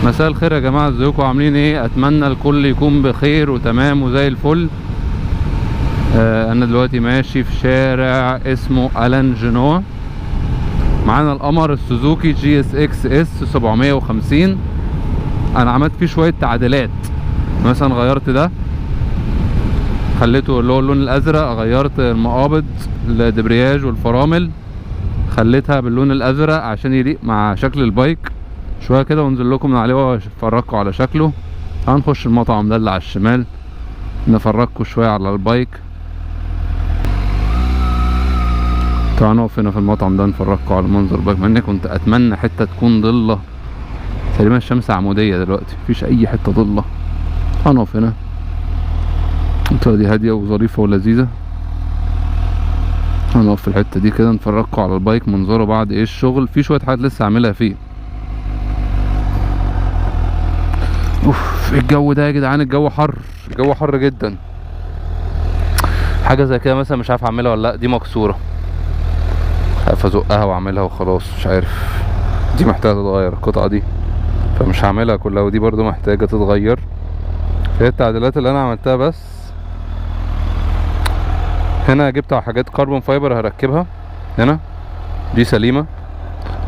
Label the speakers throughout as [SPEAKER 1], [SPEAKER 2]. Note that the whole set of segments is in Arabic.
[SPEAKER 1] مساء الخير يا جماعه، ازيكم عاملين ايه؟ اتمنى الكل يكون بخير وتمام وزي الفل. انا دلوقتي ماشي في شارع اسمه الان جنوا. معانا القمر السوزوكي جي اس اكس اس 750. انا عملت فيه شويه تعديلات، مثلا غيرت ده، خليته اللي هو اللون الازرق، غيرت المقابض الدبرياج والفرامل خليتها باللون الازرق عشان يليق مع شكل البايك شويه كده، وانزل لكم من عليه وافرجكم على شكله. هنخش المطعم ده اللي على الشمال نفرجكم شويه على البايك. تعالوا نقف هنا في المطعم ده نفرجكم على منظر البايك، مع اني كنت اتمنى حته تكون ضله. تقريبا الشمس عموديه دلوقتي، مفيش اي حته ضله. هنقف هنا، المنطقه دي هاديه وظريفه ولذيذه. هنقف في الحته دي كده نفرجكم على البايك منظره بعد ايه الشغل. في شويه حاجات لسه عاملها فيه. اوف، الجو ده يا جدعان، الجو حر، الجو حر جدا. حاجه زي كده مثلا مش عارف اعملها ولا لا، دي مكسوره، عارف ازقها واعملها وخلاص، مش عارف. دي محتاجه تتغير القطعه دي، فمش هعملها كلها، ودي برضو محتاجه تتغير. فهي التعديلات اللي انا عملتها. بس هنا جبت حاجات كربون فايبر هركبها هنا، دي سليمه.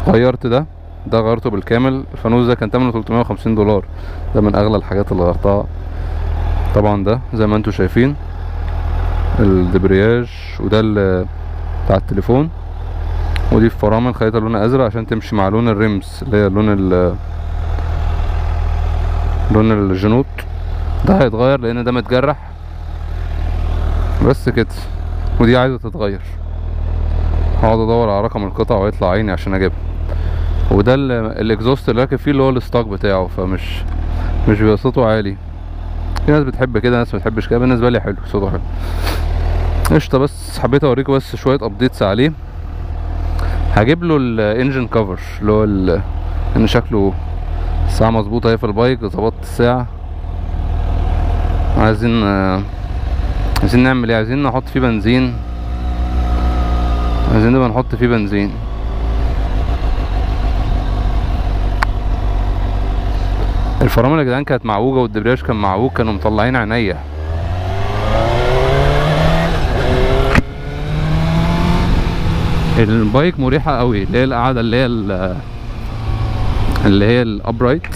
[SPEAKER 1] غيرت ده غيرته بالكامل. الفانوس ده كان ثمنه $350، ده من اغلى الحاجات اللي غيرتها. طبعا ده زي ما انتم شايفين الدبرياج، وده بتاع التليفون، ودي الفرامل خليتها لونها ازرق عشان تمشي مع لون الريمز اللي هي لون الجنوط. ده هيتغير لان ده متجرح بس كده، ودي عايزه تتغير. هقعد ادور على رقم القطع ويطلع عيني عشان اجيبها. وده الاكزوست اللي راكب فيه اللي هو الستوك بتاعه، فمش بيبقى صوته عالي. في ناس بتحب كده، ناس متحبش كده. بالنسبه لي حلو، صوته حلو قشطه. بس حبيت اوريكم بس شويه ابديتس عليه. هجيب له الانجن كفر اللي هو ان شكله الساعه مظبوطه اهي في البايك. ظبطت الساعه. عايزين نعمل ايه؟ عايزين نحط فيه بنزين، عايزين نبقى نحط فيه بنزين. الفرامل يا جدعان كانت معوجه والدبرياج كان معوج، كانوا مطلعين عينيا. البايك مريحه قوي، اللي هي القعده اللي هي الابرايت،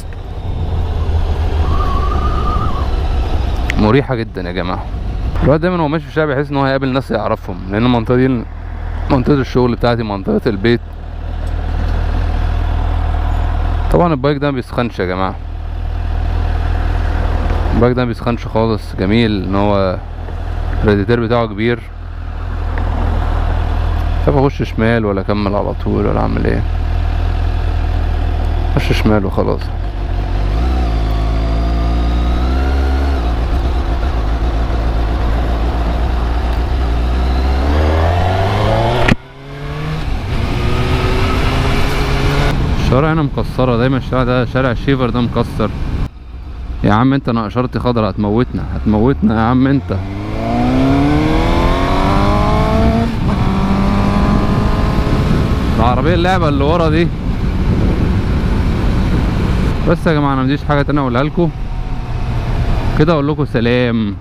[SPEAKER 1] مريحه جدا يا جماعه. الواحد دايما هو ماشي في الشارع بيحس ان هو هيقابل ناس يعرفهم، لان المنطقه دي منطقه الشغل بتاعتي، منطقه البيت. طبعا البايك ده ما بيسخنش يا جماعه، البايك ده ما بيسخنش خالص. جميل ان هو الراديتير بتاعه كبير. مش عارف اخش شمال ولا اكمل على طول ولا اعمل ايه. اخش شمال وخلاص. الشوارع هنا مكسره دايما، الشارع ده شارع شيفر ده مكسر. يا عم انت، انا اشارتي خضرا، هتموتنا يا عم انت. العربيه اللعبه اللي ورا دي. بس يا جماعه انا مديش حاجه تانية اقولها لكم كده، اقول لكم سلام.